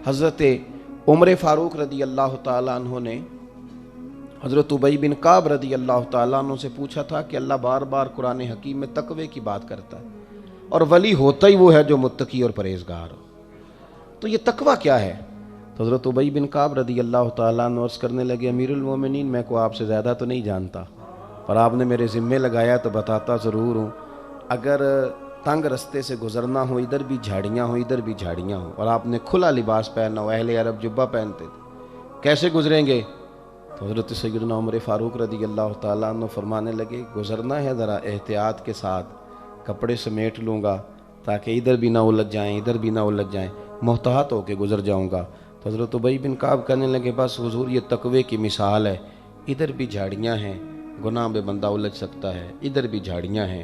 حضرت عمر فاروق رضی اللہ تعالیٰ عنہ نے حضرت ابی بن کعب رضی اللہ تعالیٰ عنہ سے پوچھا تھا کہ اللہ بار بار قرآن حکیم میں تقوی کی بات کرتا ہے اور ولی ہوتا ہی وہ ہے جو متقی اور پرہیزگار ہو، تو یہ تقوی کیا ہے؟ تو حضرت ابی بن کعب رضی اللہ تعالیٰ عنہ عرض کرنے لگے امیر المومنین میں کو آپ سے زیادہ تو نہیں جانتا، پر آپ نے میرے ذمے لگایا تو بتاتا ضرور ہوں۔ اگر تنگ رستے سے گزرنا ہو، ادھر بھی جھاڑیاں ہوں ادھر بھی جھاڑیاں ہوں، اور آپ نے کھلا لباس پہننا ہو، اہل عرب جبہ پہنتے تھے، کیسے گزریں گے؟ تو حضرت سیدنا عمر فاروق رضی اللہ تعالیٰ عنہ فرمانے لگے گزرنا ہے ذرا احتیاط کے ساتھ، کپڑے سمیٹ لوں گا تاکہ ادھر بھی نہ الجھ جائیں ادھر بھی نہ الجھ جائیں، محتاط ہو کے گزر جاؤں گا۔ تو حضرت ابی بن کعب کہنے لگے بس حضور یہ تقوی کی مثال ہے، ادھر بھی جھاڑیاں ہیں گناہ میں بندہ الجھ سکتا ہے، ادھر بھی جھاڑیاں ہیں،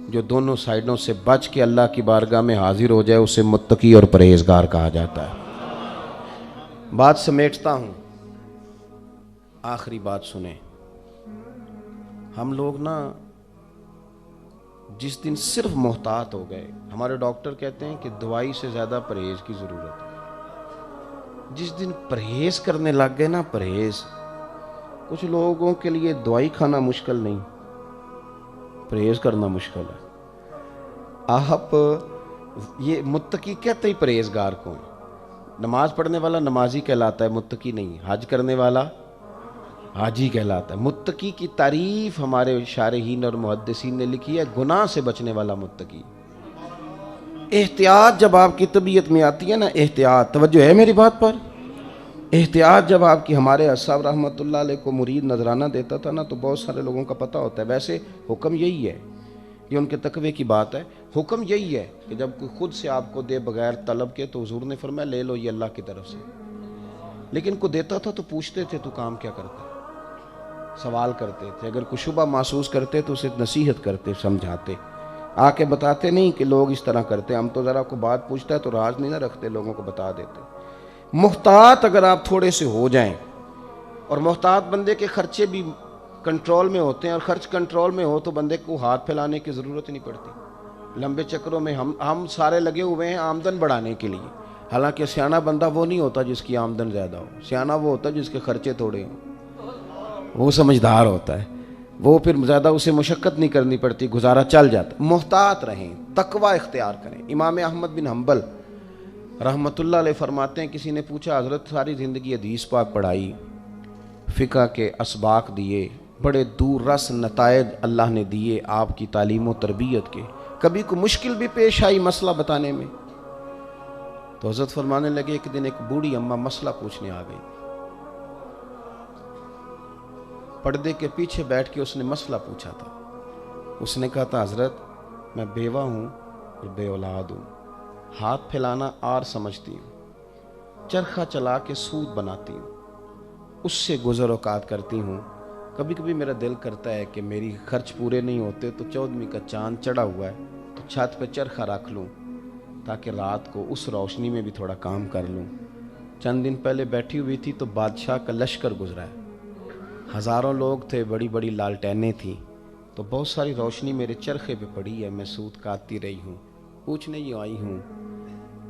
جو دونوں سائیڈوں سے بچ کے اللہ کی بارگاہ میں حاضر ہو جائے اسے متقی اور پرہیزگار کہا جاتا ہے۔ بات سمیٹتا ہوں، آخری بات سنیں۔ ہم لوگ نا جس دن صرف محتاط ہو گئے، ہمارے ڈاکٹر کہتے ہیں کہ دوائی سے زیادہ پرہیز کی ضرورت ہے، جس دن پرہیز کرنے لگ گئے نا، پرہیز، کچھ لوگوں کے لیے دوائی کھانا مشکل نہیں، پرہیز کرنا مشکل ہے۔ آپ یہ متقی کہتے ہی پرہیزگار کو ہیں، نماز پڑھنے والا نمازی کہلاتا ہے، متقی نہیں، حج کرنے والا حاجی کہلاتا ہے۔ متقی کی تعریف ہمارے شارحین اور محدثین نے لکھی ہے، گناہ سے بچنے والا متقی۔ احتیاط جب آپ کی طبیعت میں آتی ہے نا، احتیاط، توجہ ہے میری بات پر، احتیاط جب آپ کی، ہمارے صاحب رحمۃ اللہ علیہ کو مرید نذرانہ دیتا تھا نا تو بہت سارے لوگوں کا پتہ ہوتا ہے، ویسے حکم یہی ہے، یہ ان کے تقوی کی بات ہے، حکم یہی ہے کہ جب کوئی خود سے آپ کو دے بغیر طلب کے تو حضور نے فرمایا لے لو یہ اللہ کی طرف سے، لیکن کو دیتا تھا تو پوچھتے تھے تو کام کیا کرتا ہے، سوال کرتے تھے، اگر کوئی شبہ محسوس کرتے تو اسے نصیحت کرتے، سمجھاتے، آ کے بتاتے نہیں کہ لوگ اس طرح کرتے، ہم تو ذرا کو بات پوچھتا ہے تو راز نہیں نہ رکھتے، لوگوں کو بتا دیتے۔ محتاط اگر آپ تھوڑے سے ہو جائیں، اور محتاط بندے کے خرچے بھی کنٹرول میں ہوتے ہیں، اور خرچ کنٹرول میں ہو تو بندے کو ہاتھ پھیلانے کی ضرورت نہیں پڑتی۔ لمبے چکروں میں ہم سارے لگے ہوئے ہیں آمدن بڑھانے کے لیے، حالانکہ سیاںا بندہ وہ نہیں ہوتا جس کی آمدن زیادہ ہو، سیاںا وہ ہوتا جس کے خرچے تھوڑے ہوں، وہ سمجھدار ہوتا ہے، وہ پھر زیادہ اسے مشقت نہیں کرنی پڑتی، گزارا چل جاتا۔ محتاط رہیں، تقوی اختیار کریں۔ امام احمد بن حنبل رحمۃ اللہ علیہ فرماتے ہیں، کسی نے پوچھا حضرت ساری زندگی حدیث پاک پڑھائی، فقہ کے اسباق دیے، بڑے دور رس نتائج اللہ نے دیے آپ کی تعلیم و تربیت کے، کبھی کوئی مشکل بھی پیش آئی مسئلہ بتانے میں؟ تو حضرت فرمانے لگے ایک دن ایک بوڑھی اماں مسئلہ پوچھنے آ گئی، پردے کے پیچھے بیٹھ کے اس نے مسئلہ پوچھا تھا۔ اس نے کہا تھا حضرت میں بیوہ ہوں اور بے اولاد ہوں، ہاتھ پھیلانا آر سمجھتی ہوں، چرخہ چلا کے سود بناتی ہوں، اس سے گزر اوقات کرتی ہوں، کبھی کبھی میرا دل کرتا ہے کہ میری خرچ پورے نہیں ہوتے تو 14ویں کا چاند چڑھا ہوا ہے تو چھت پہ چرخہ رکھ لوں تاکہ رات کو اس روشنی میں بھی تھوڑا کام کر لوں۔ چند دن پہلے بیٹھی ہوئی تھی تو بادشاہ کا لشکر گزرا ہے، ہزاروں لوگ تھے، بڑی بڑی لالٹینیں تھیں، تو بہت ساری روشنی میرے چرخے پہ پڑی ہے، میں سود کاٹتی رہی ہوں، پوچھنے ہی آئی ہوں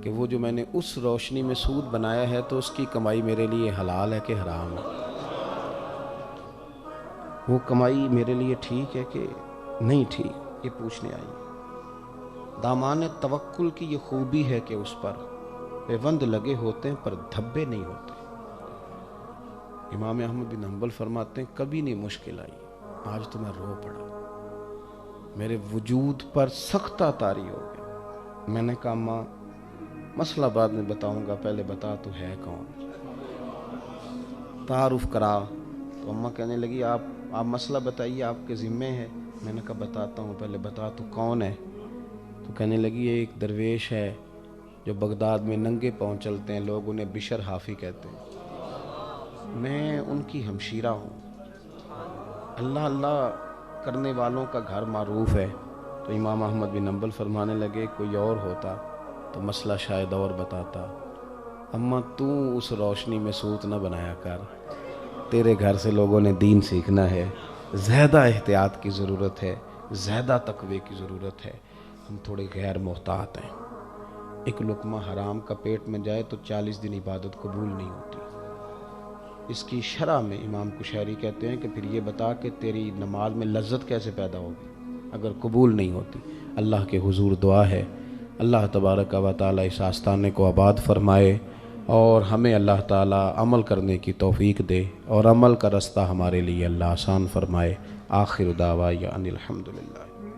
کہ وہ جو میں نے اس روشنی میں سود بنایا ہے تو اس کی کمائی میرے لیے حلال ہے کہ حرام ہے؟ وہ کمائی میرے لیے ٹھیک ہے کہ نہیں ٹھیک، یہ پوچھنے آئی۔ دامان توکل کی یہ خوبی ہے کہ اس پر پیوند لگے ہوتے ہیں پر دھبے نہیں ہوتے۔ امام احمد بن حنبل فرماتے ہیں کبھی نہیں مشکل آئی، آج تو میں رو پڑا، میرے وجود پر سختہ طاری ہو گیا۔ میں نے کہا ماں مسئلہ بعد میں بتاؤں گا، پہلے بتا تو ہے کون، تعارف کرا۔ تو اماں کہنے لگی آپ مسئلہ بتائیے، آپ کے ذمے ہے۔ میں نے کہا بتاتا ہوں، پہلے بتا تو کون ہے؟ تو کہنے لگی یہ ایک درویش ہے جو بغداد میں ننگے پاؤں چلتے ہیں، لوگ انہیں بشر حافی کہتے ہیں، میں ان کی ہمشیرہ ہوں، اللہ اللہ کرنے والوں کا گھر معروف ہے۔ تو امام احمد بن حنبل فرمانے لگے کوئی اور ہوتا تو مسئلہ شاید اور بتاتا، اماں تو اس روشنی میں سوت نہ بنایا کر، تیرے گھر سے لوگوں نے دین سیکھنا ہے، زیادہ احتیاط کی ضرورت ہے، زیادہ تقوی کی ضرورت ہے، ہم تھوڑے غیر محتاط ہیں۔ ایک لقمہ حرام کا پیٹ میں جائے تو 40 دن عبادت قبول نہیں ہوتی۔ اس کی شرح میں امام کشیری کہتے ہیں کہ پھر یہ بتا کہ تیری نماز میں لذت کیسے پیدا ہوگی اگر قبول نہیں ہوتی۔ اللہ کے حضور دعا ہے اللہ تبارک و تعالی اس آستانے کو آباد فرمائے اور ہمیں اللہ تعالی عمل کرنے کی توفیق دے اور عمل کا رستہ ہمارے لیے اللہ آسان فرمائے۔ آخر دعوانا ان الحمدللہ۔